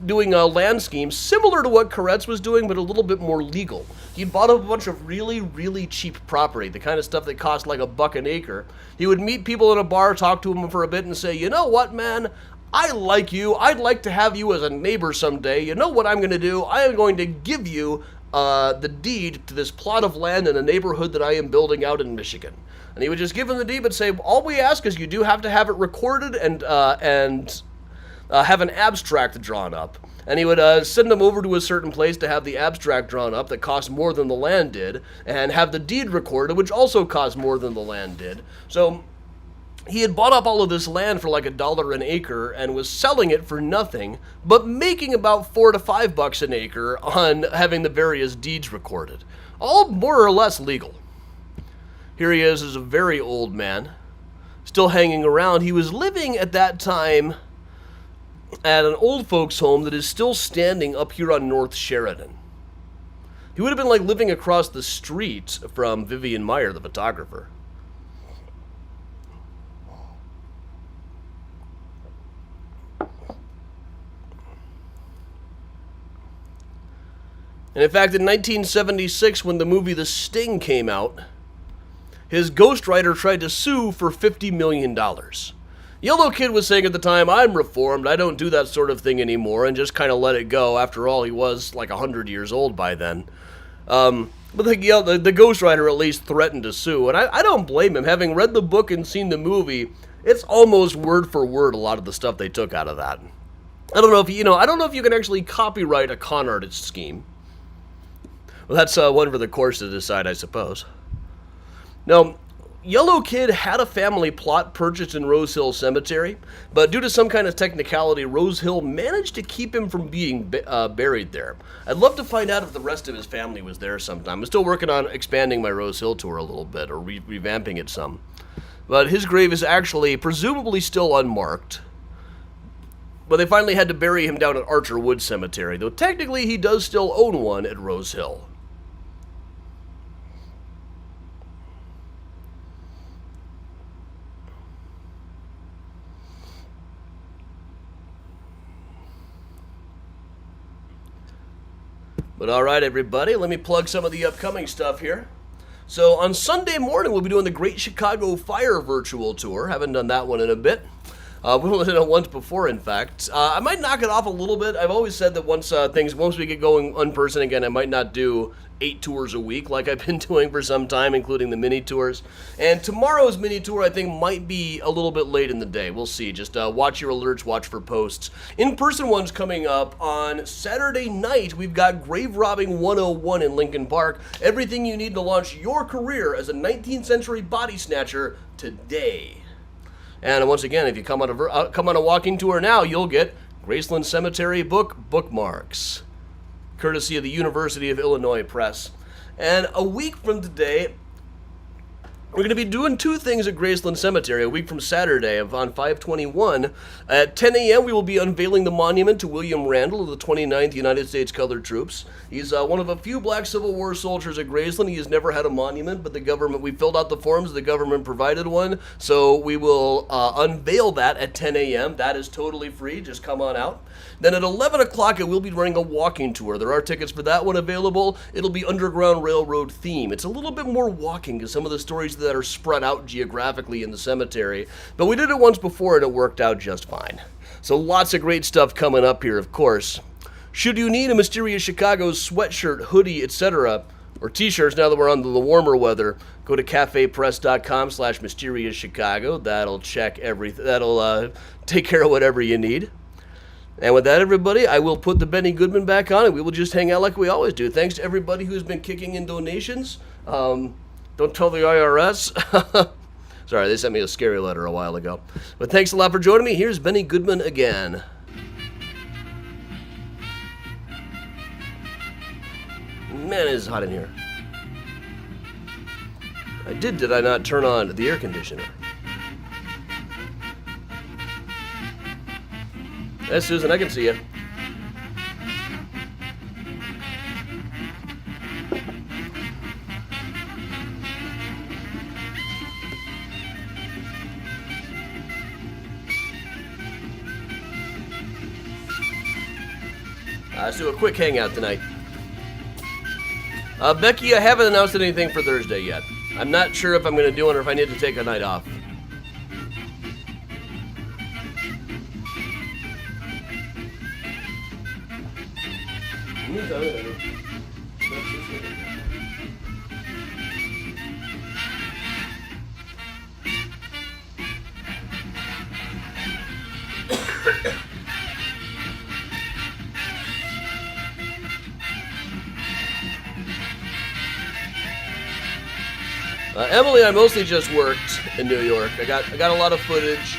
doing land schemes similar to what Koretz was doing, but a little bit more legal. He bought up a bunch of really, really cheap property, the kind of stuff that cost like $1 an acre. He would meet people in a bar, talk to them for a bit, and say, you know what, man? I like you. I'd like to have you as a neighbor someday. You know what I'm going to do? I am going to give you the deed to this plot of land in a neighborhood that I am building out in Michigan. And he would just give him the deed, but say, all we ask is you do have to have it recorded and have an abstract drawn up. And he would send them over to a certain place to have the abstract drawn up that cost more than the land did, and have the deed recorded, which also cost more than the land did. So he had bought up all of this land for like $1 an acre and was selling it for nothing, but making about $4 to $5 an acre on having the various deeds recorded. All more or less legal. Here he is as a very old man, still hanging around. He was living at that time at an old folks home that is still standing up here on North Sheridan. He would have been like living across the street from Vivian Meyer, the photographer. And in fact, in 1976, when the movie The Sting came out, his ghostwriter tried to sue for $50 million. Yellow Kid was saying at the time, I'm reformed, I don't do that sort of thing anymore, and just kind of let it go. After all, he was like 100 years old by then. But the Ghost Rider at least threatened to sue, and I don't blame him. Having read the book and seen the movie, it's almost word for word a lot of the stuff they took out of that. I don't know if I don't know if you can actually copyright a con artist scheme. Well, that's one for the courts to decide, I suppose. Now, Yellow Kid had a family plot purchased in Rose Hill Cemetery, but due to some kind of technicality, Rose Hill managed to keep him from being buried there. I'd love to find out if the rest of his family was there sometime. I'm still working on expanding my Rose Hill tour a little bit, or revamping it some. But his grave is actually, presumably still unmarked. But they finally had to bury him down at Archer Wood Cemetery, though technically he does still own one at Rose Hill. But alright everybody, let me plug some of the upcoming stuff here. So on Sunday morning we'll be doing the Great Chicago Fire virtual tour. Haven't done that one in a bit. We've only done it once before, in fact. I might knock it off a little bit. I've always said that once we get going in person again, I might not do 8 tours a week like I've been doing for some time, including the mini tours. And tomorrow's mini tour, I think, might be a little bit late in the day. We'll see. Just watch your alerts, watch for posts. In-person ones coming up on Saturday night. We've got Grave Robbing 101 in Lincoln Park. Everything you need to launch your career as a 19th century body snatcher today. And once again, if you come on a walking tour now, you'll get Graceland Cemetery bookmarks, courtesy of the University of Illinois Press. And a week from today, we're going to be doing 2 things at Graceland Cemetery. A week from Saturday on 5/21. At 10 a.m., we will be unveiling the monument to William Randall of the 29th United States Colored Troops. He's one of a few black Civil War soldiers at Graceland. He has never had a monument, but we filled out the forms, the government provided one. So we will unveil that at 10 a.m. That is totally free. Just come on out. Then at 11 o'clock, we'll be running a walking tour. There are tickets for that one available. It'll be Underground Railroad theme. It's a little bit more walking because some of the stories that are spread out geographically in the cemetery. But we did it once before and it worked out just fine. So lots of great stuff coming up here, of course. Should you need a Mysterious Chicago sweatshirt, hoodie, etc., or t-shirts now that we're on the warmer weather, go to cafepress.com/mysteriouschicago. That'll check everything. That'll take care of whatever you need. And with that, everybody, I will put the Benny Goodman back on, and we will just hang out like we always do. Thanks to everybody who's been kicking in donations. Don't tell the IRS. Sorry, they sent me a scary letter a while ago. But thanks a lot for joining me. Here's Benny Goodman again. Man, it is hot in here. Did I not turn on the air conditioner? Yes, Susan, I can see you. Let's do a quick hangout tonight. Becky, I haven't announced anything for Thursday yet. I'm not sure if I'm going to do it or if I need to take a night off. Emily, I mostly just worked in New York. I got a lot of footage,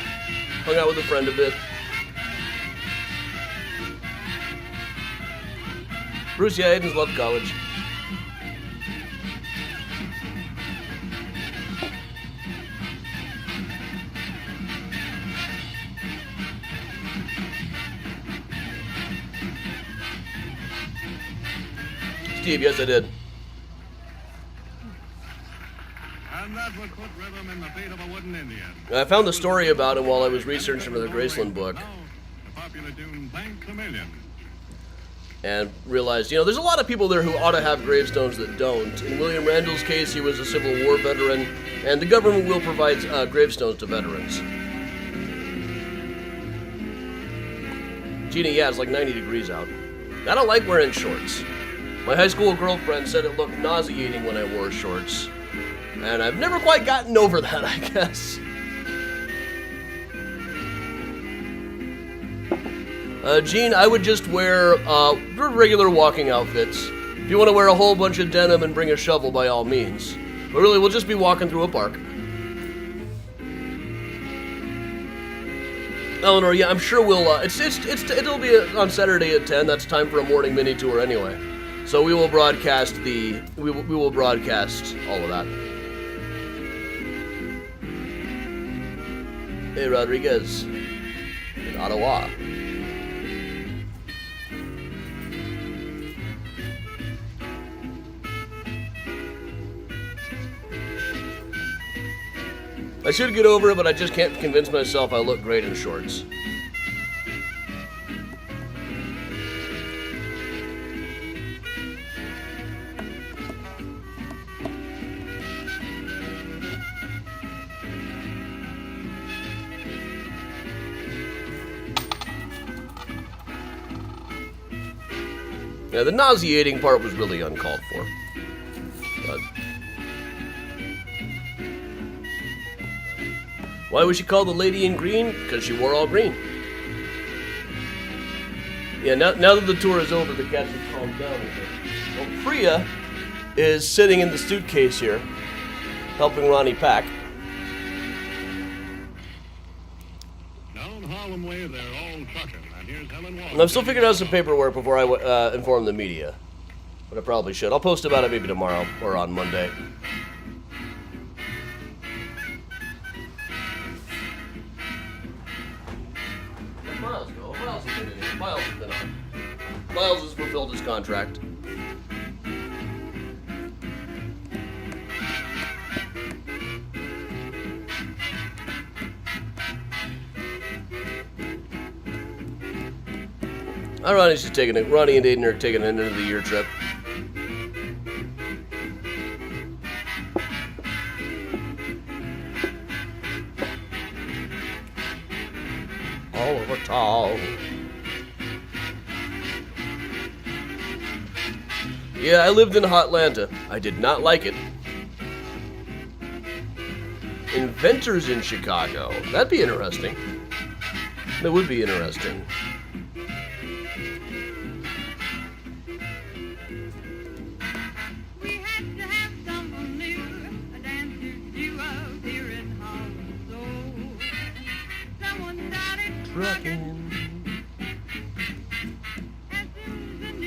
hung out with a friend a bit. Bruce, yeah, Aiden's loved college. Steve, yes, I did. And that would put rhythm in the beat of a wooden Indian. I found the story about him while I was researching for the Graceland book. Now, the popular tune Bank a Million. And realized, there's a lot of people there who ought to have gravestones that don't. In William Randall's case, he was a Civil War veteran, and the government will provide gravestones to veterans. Gina, yeah, it's like 90 degrees out. I don't like wearing shorts. My high school girlfriend said it looked nauseating when I wore shorts. And I've never quite gotten over that, I guess. Gene, I would just wear regular walking outfits. If you want to wear a whole bunch of denim and bring a shovel, by all means. But really, we'll just be walking through a park. Eleanor, yeah, I'm sure we'll. It'll be on Saturday at 10. That's time for a morning mini tour anyway. So we will broadcast we will broadcast all of that. Hey, Rodriguez, in Ottawa. I should get over it, but I just can't convince myself I look great in shorts. Yeah, the nauseating part was really uncalled for. But why was she called the Lady in Green? Because she wore all green. Yeah, now that the tour is over, the cats have calmed down a bit. Well, Priya is sitting in the suitcase here, helping Ronnie pack. Down Harlem Way, they're all trucking. And here's Helen Walker. And I'm still figuring out some paperwork before I inform the media. But I probably should. I'll post about it maybe tomorrow or on Monday. Where'd Miles go? Miles has been in here. Miles has been on. Miles has fulfilled his contract. Ronnie and Aiden are taking an end of the year trip. All over town. Yeah, I lived in Hotlanta. I did not like it. Inventors in Chicago. That'd be interesting. That would be interesting.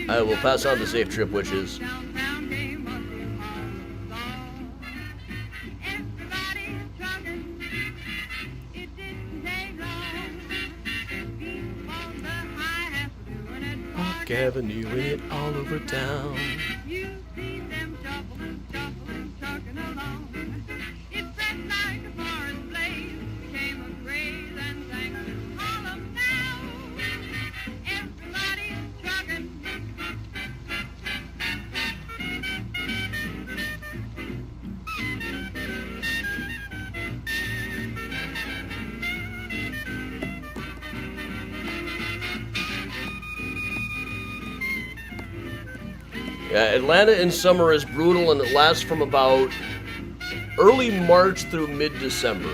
I will pass on the safe trip wishes. Park Avenue and it all over town. Yeah, Atlanta in summer is brutal, and it lasts from about early March through mid-December.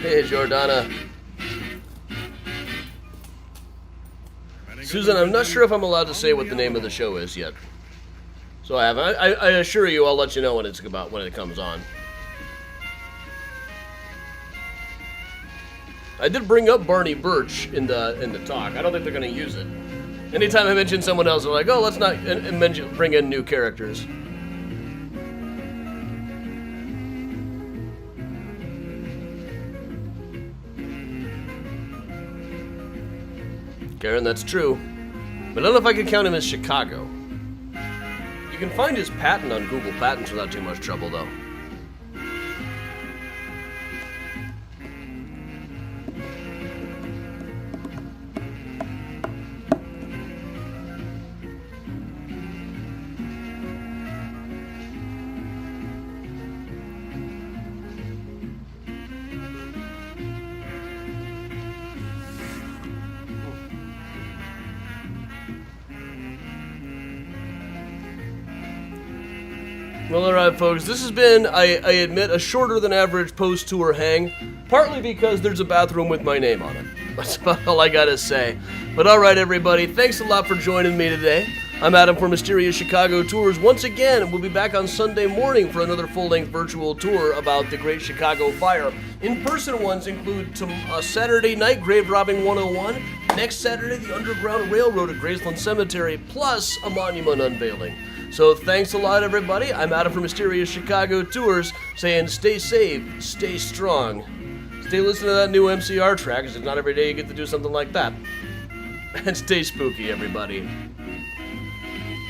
Hey, Jordana. Susan, I'm not sure if I'm allowed to say what the name of the show is yet. So I haven't. I assure you, I'll let you know when it comes on. I did bring up Barney Birch in the talk. I don't think they're going to use it. Anytime I mention someone else, they're like, "Oh, let's not bring in new characters." Karen, that's true. But I don't know if I can count him as Chicago. You can find his patent on Google Patents without too much trouble, though. Well, alright, folks, this has been, I admit, a shorter than average post-tour hang, partly because there's a bathroom with my name on it. That's about all I gotta say. But alright, everybody, thanks a lot for joining me today. I'm Adam for Mysterious Chicago Tours. Once again, we'll be back on Sunday morning for another full-length virtual tour about the Great Chicago Fire. In-person ones include Saturday night, Grave Robbing 101, next Saturday, the Underground Railroad at Graceland Cemetery, plus a monument unveiling. So thanks a lot, everybody. I'm Adam from Mysterious Chicago Tours, saying stay safe, stay strong. Stay listening to that new MCR track, because it's not every day you get to do something like that. And stay spooky, everybody.